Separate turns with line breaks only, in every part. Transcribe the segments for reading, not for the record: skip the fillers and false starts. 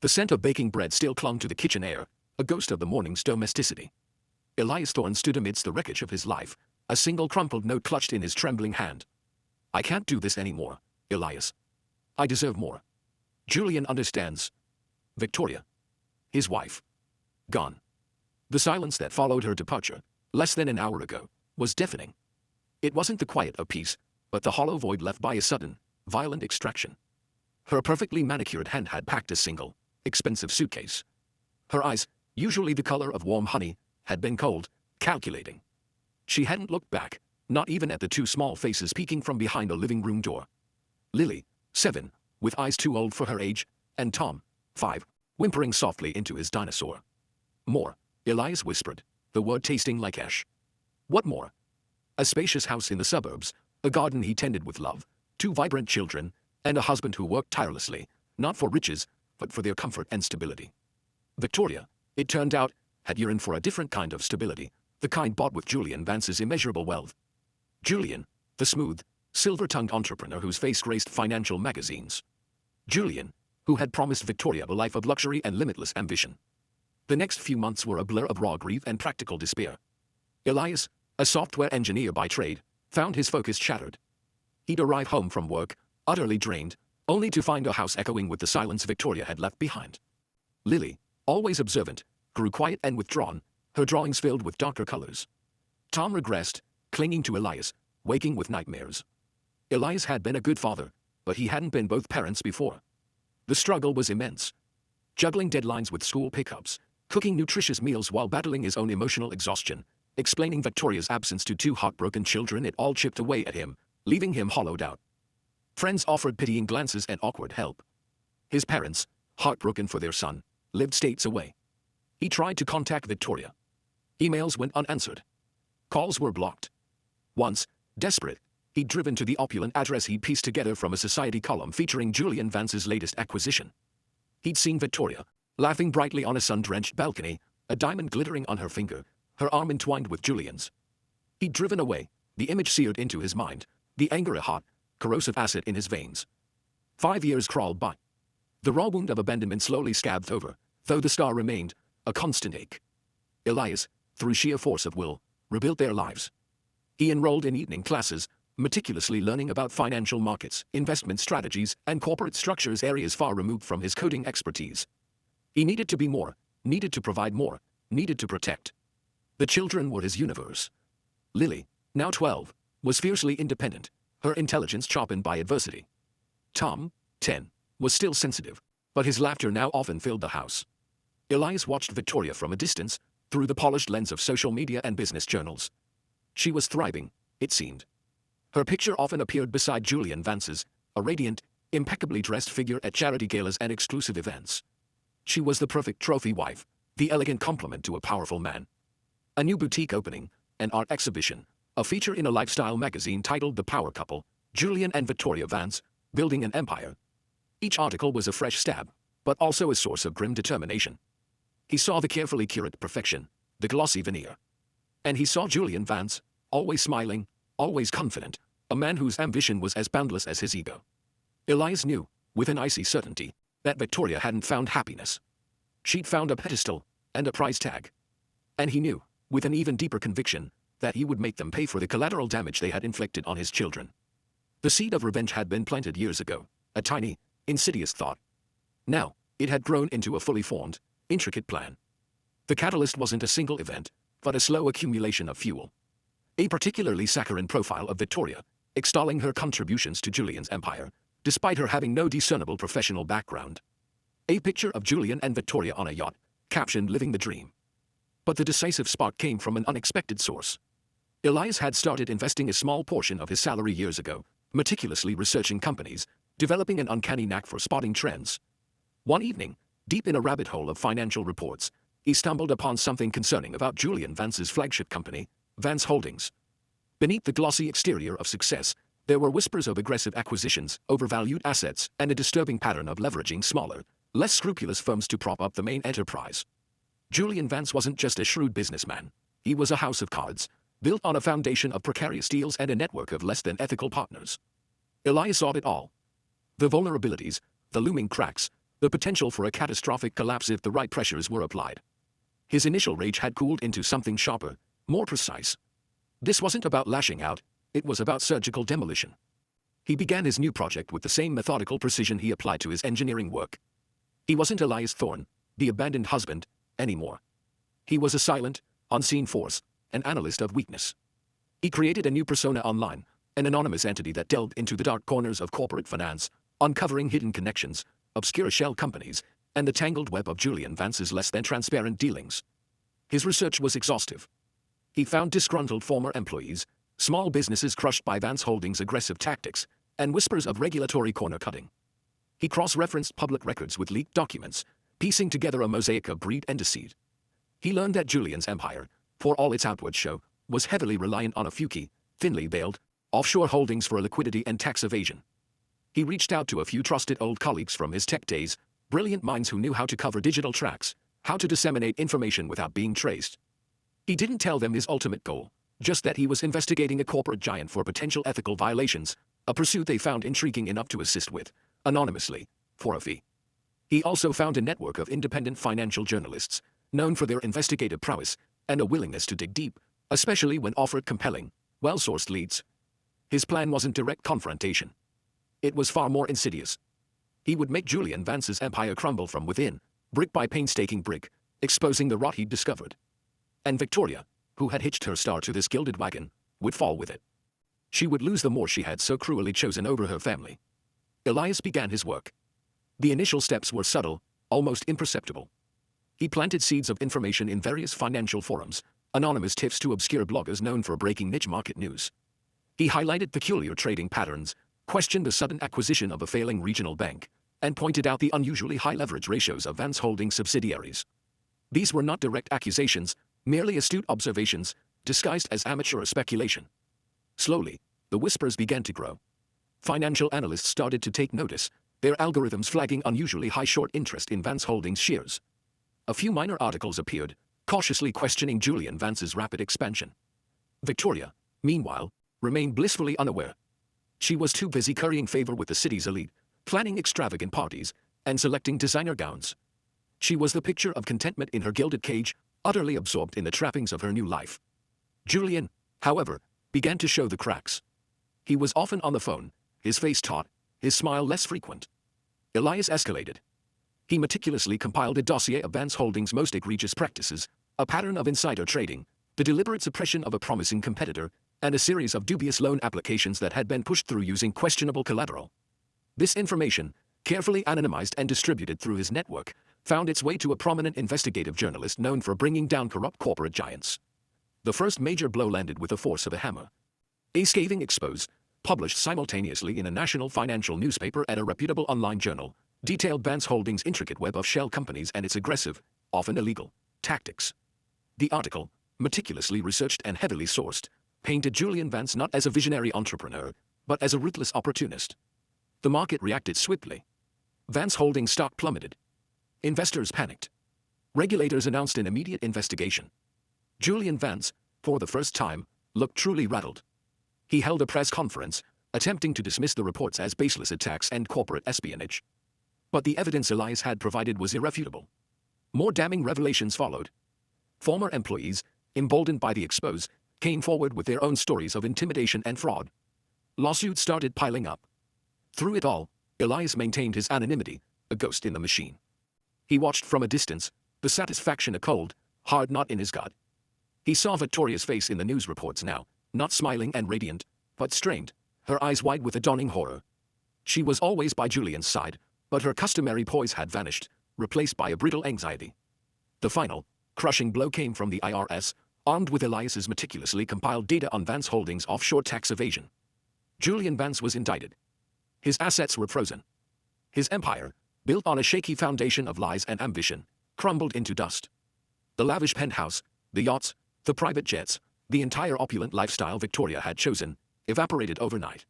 The scent of baking bread still clung to the kitchen air, a ghost of the morning's domesticity. Elias Thorne stood amidst the wreckage of his life, a single crumpled note clutched in his trembling hand. "I can't do this anymore, Elias. I deserve more. Julian understands." Victoria, his wife, gone. The silence that followed her departure, less than an hour ago, was deafening. It wasn't the quiet of peace, but the hollow void left by a sudden, violent extraction. Her perfectly manicured hand had packed a single, expensive suitcase. Her eyes, usually the color of warm honey, had been cold, calculating. She hadn't looked back, not even at the two small faces peeking from behind a living room door. Lily, 7, with eyes too old for her age, and Tom, 5, whimpering softly into his dinosaur. "More," Elias whispered, the word tasting like ash. "What more?" "A spacious house in the suburbs, a garden he tended with love, 2 vibrant children, and a husband who worked tirelessly, not for riches, but for their comfort and stability." Victoria, it turned out, had yearned for a different kind of stability, the kind bought with Julian Vance's immeasurable wealth. Julian, the smooth, silver-tongued entrepreneur whose face graced financial magazines. Julian, who had promised Victoria a life of luxury and limitless ambition. The next few months were a blur of raw grief and practical despair. Elias, a software engineer by trade, found his focus shattered. He'd arrive home from work, utterly drained, only to find a house echoing with the silence Victoria had left behind. Lily, always observant, grew quiet and withdrawn, her drawings filled with darker colors. Tom regressed, clinging to Elias, waking with nightmares. Elias had been a good father, but he hadn't been both parents before. The struggle was immense. Juggling deadlines with school pickups, cooking nutritious meals while battling his own emotional exhaustion, explaining Victoria's absence to 2 heartbroken children, it all chipped away at him, leaving him hollowed out. Friends offered pitying glances and awkward help. His parents, heartbroken for their son, lived states away. He tried to contact Victoria. Emails went unanswered. Calls were blocked. Once, desperate, he'd driven to the opulent address he'd pieced together from a society column featuring Julian Vance's latest acquisition. He'd seen Victoria, laughing brightly on a sun-drenched balcony, a diamond glittering on her finger, her arm entwined with Julian's. He'd driven away, the image seared into his mind, the anger a hot, corrosive acid in his veins. 5 years crawled by. The raw wound of abandonment slowly scabbed over, though the scar remained, a constant ache. Elias, through sheer force of will, rebuilt their lives. He enrolled in evening classes, meticulously learning about financial markets, investment strategies, and corporate structures, areas far removed from his coding expertise. He needed to be more, needed to provide more, needed to protect. The children were his universe. Lily, now 12, was fiercely independent, her intelligence sharpened by adversity. Tom, 10, was still sensitive, but his laughter now often filled the house. Elias watched Victoria from a distance, through the polished lens of social media and business journals. She was thriving, it seemed. Her picture often appeared beside Julian Vance's, a radiant, impeccably dressed figure at charity galas and exclusive events. She was the perfect trophy wife, the elegant complement to a powerful man. A new boutique opening, an art exhibition, a feature in a lifestyle magazine titled The Power Couple, Julian and Victoria Vance, Building an Empire. Each article was a fresh stab, but also a source of grim determination. He saw the carefully curated perfection, the glossy veneer. And he saw Julian Vance, always smiling, always confident, a man whose ambition was as boundless as his ego. Elias knew, with an icy certainty, that Victoria hadn't found happiness. She'd found a pedestal, and a price tag. And he knew, with an even deeper conviction, that he would make them pay for the collateral damage they had inflicted on his children. The seed of revenge had been planted years ago, a tiny, insidious thought. Now, it had grown into a fully formed, intricate plan. The catalyst wasn't a single event, but a slow accumulation of fuel. A particularly saccharine profile of Victoria, extolling her contributions to Julian's empire, despite her having no discernible professional background. A picture of Julian and Victoria on a yacht, captioned "Living the Dream." But the decisive spark came from an unexpected source. Elias had started investing a small portion of his salary years ago, meticulously researching companies, developing an uncanny knack for spotting trends. One evening, deep in a rabbit hole of financial reports, he stumbled upon something concerning about Julian Vance's flagship company, Vance Holdings. Beneath the glossy exterior of success, there were whispers of aggressive acquisitions, overvalued assets, and a disturbing pattern of leveraging smaller, less scrupulous firms to prop up the main enterprise. Julian Vance wasn't just a shrewd businessman. He was a house of cards, built on a foundation of precarious deals and a network of less than ethical partners. Elias saw it all. The vulnerabilities, the looming cracks, the potential for a catastrophic collapse if the right pressures were applied. His initial rage had cooled into something sharper, more precise. This wasn't about lashing out, it was about surgical demolition. He began his new project with the same methodical precision he applied to his engineering work. He wasn't Elias Thorne, the abandoned husband, anymore. He was a silent, unseen force, an analyst of weakness. He created a new persona online, an anonymous entity that delved into the dark corners of corporate finance, uncovering hidden connections, obscure shell companies, and the tangled web of Julian Vance's less-than-transparent dealings. His research was exhaustive. He found disgruntled former employees, small businesses crushed by Vance Holdings' aggressive tactics, and whispers of regulatory corner-cutting. He cross-referenced public records with leaked documents, piecing together a mosaic of greed and deceit. He learned that Julian's empire, for all its outward show, was heavily reliant on a few key, thinly veiled, offshore holdings for liquidity and tax evasion. He reached out to a few trusted old colleagues from his tech days, brilliant minds who knew how to cover digital tracks, how to disseminate information without being traced. He didn't tell them his ultimate goal, just that he was investigating a corporate giant for potential ethical violations, a pursuit they found intriguing enough to assist with, anonymously, for a fee. He also found a network of independent financial journalists, known for their investigative prowess, and a willingness to dig deep, especially when offered compelling, well-sourced leads. His plan wasn't direct confrontation. It was far more insidious. He would make Julian Vance's empire crumble from within, brick by painstaking brick, exposing the rot he'd discovered. And Victoria, who had hitched her star to this gilded wagon, would fall with it. She would lose the more she had so cruelly chosen over her family. Elias began his work. The initial steps were subtle, almost imperceptible. He planted seeds of information in various financial forums, anonymous tips to obscure bloggers known for breaking niche market news. He highlighted peculiar trading patterns, questioned the sudden acquisition of a failing regional bank, and pointed out the unusually high leverage ratios of Vance Holdings subsidiaries. These were not direct accusations, merely astute observations, disguised as amateur speculation. Slowly, the whispers began to grow. Financial analysts started to take notice, their algorithms flagging unusually high short interest in Vance Holdings shares. A few minor articles appeared, cautiously questioning Julian Vance's rapid expansion. Victoria, meanwhile, remained blissfully unaware. She was too busy currying favor with the city's elite, planning extravagant parties, and selecting designer gowns. She was the picture of contentment in her gilded cage, utterly absorbed in the trappings of her new life. Julian, however, began to show the cracks. He was often on the phone, his face taut, his smile less frequent. Elias escalated. He meticulously compiled a dossier of Vance Holdings' most egregious practices, a pattern of insider trading, the deliberate suppression of a promising competitor, and a series of dubious loan applications that had been pushed through using questionable collateral. This information, carefully anonymized and distributed through his network, found its way to a prominent investigative journalist known for bringing down corrupt corporate giants. The first major blow landed with the force of a hammer. A scathing expose, published simultaneously in a national financial newspaper and a reputable online journal, detailed Vance Holdings' intricate web of shell companies and its aggressive, often illegal, tactics. The article, meticulously researched and heavily sourced, painted Julian Vance not as a visionary entrepreneur, but as a ruthless opportunist. The market reacted swiftly. Vance Holdings stock plummeted. Investors panicked. Regulators announced an immediate investigation. Julian Vance, for the first time, looked truly rattled. He held a press conference, attempting to dismiss the reports as baseless attacks and corporate espionage. But the evidence Elias had provided was irrefutable. More damning revelations followed. Former employees, emboldened by the expose, came forward with their own stories of intimidation and fraud. Lawsuits started piling up. Through it all, Elias maintained his anonymity, a ghost in the machine. He watched from a distance, the satisfaction a cold, hard knot in his gut. He saw Victoria's face in the news reports now, not smiling and radiant, but strained, her eyes wide with a dawning horror. She was always by Julian's side, but her customary poise had vanished, replaced by a brittle anxiety. The final, crushing blow came from the IRS, armed with Elias's meticulously compiled data on Vance Holdings' offshore tax evasion. Julian Vance was indicted. His assets were frozen. His empire, built on a shaky foundation of lies and ambition, crumbled into dust. The lavish penthouse, the yachts, the private jets, the entire opulent lifestyle Victoria had chosen, evaporated overnight.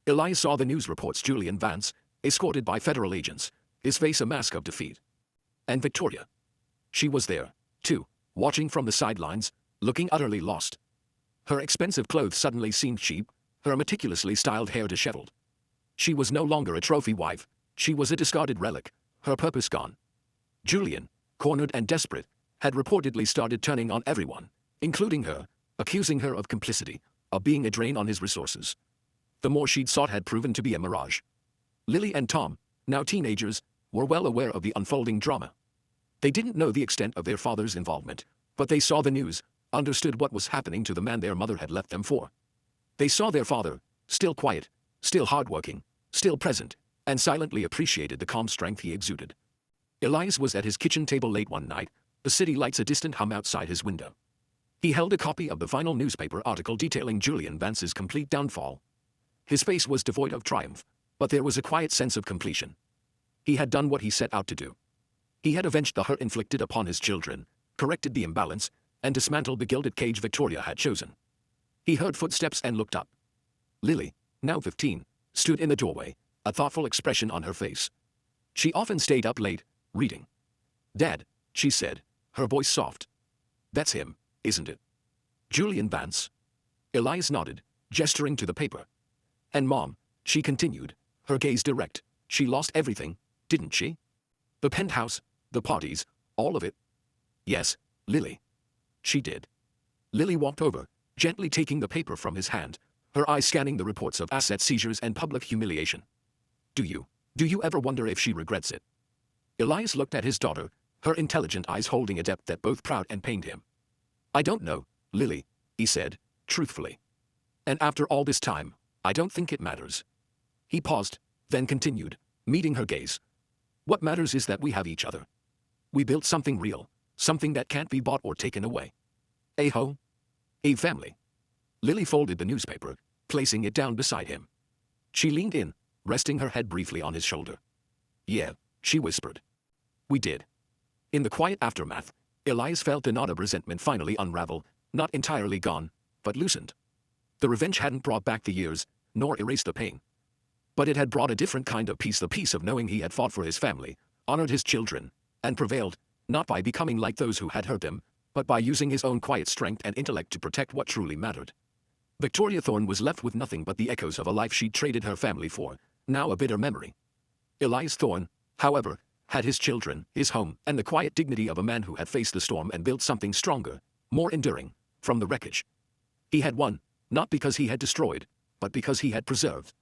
Elias saw the news reports Julian Vance, escorted by federal agents, his face a mask of defeat. And Victoria. She was there, too, watching from the sidelines, looking utterly lost. Her expensive clothes suddenly seemed cheap, her meticulously styled hair disheveled. She was no longer a trophy wife, she was a discarded relic, her purpose gone. Julian, cornered and desperate, had reportedly started turning on everyone, including her, accusing her of complicity, of being a drain on his resources. The more she'd sought had proven to be a mirage. Lily and Tom, now teenagers, were well aware of the unfolding drama. They didn't know the extent of their father's involvement, but they saw the news, understood what was happening to the man their mother had left them for. They saw their father, still quiet, still hardworking, still present, and silently appreciated the calm strength he exuded. Elias was at his kitchen table late one night, the city lights a distant hum outside his window. He held a copy of the final newspaper article detailing Julian Vance's complete downfall. His face was devoid of triumph, but there was a quiet sense of completion. He had done what he set out to do. He had avenged the hurt inflicted upon his children, corrected the imbalance, and dismantled the gilded cage Victoria had chosen. He heard footsteps and looked up. Lily, now 15, stood in the doorway, a thoughtful expression on her face. She often stayed up late, reading. "Dad," she said, her voice soft. "That's him, isn't it? Julian Vance?" Elias nodded, gesturing to the paper. "And Mom," she continued, her gaze direct, "she lost everything, didn't she? The penthouse, the parties, all of it." "Yes, Lily. She did." Lily walked over, gently taking the paper from his hand, her eyes scanning the reports of asset seizures and public humiliation. Do you ever wonder if she regrets it?" Elias looked at his daughter, her intelligent eyes holding a depth that both proud and pained him. "I don't know, Lily," he said, truthfully. "And after all this time, I don't think it matters." He paused, then continued, meeting her gaze. "What matters is that we have each other. We built something real, something that can't be bought or taken away. A home. A family." Lily folded the newspaper, placing it down beside him. She leaned in, resting her head briefly on his shoulder. "Yeah," she whispered. "We did." In the quiet aftermath, Elias felt the knot of resentment finally unravel, not entirely gone, but loosened. The revenge hadn't brought back the years, nor erased the pain. But it had brought a different kind of peace, the peace of knowing he had fought for his family, honored his children, and prevailed, not by becoming like those who had hurt him, but by using his own quiet strength and intellect to protect what truly mattered. Victoria Thorne was left with nothing but the echoes of a life she'd traded her family for, now a bitter memory. Elias Thorne, however, had his children, his home, and the quiet dignity of a man who had faced the storm and built something stronger, more enduring, from the wreckage. He had won, not because he had destroyed, but because he had preserved.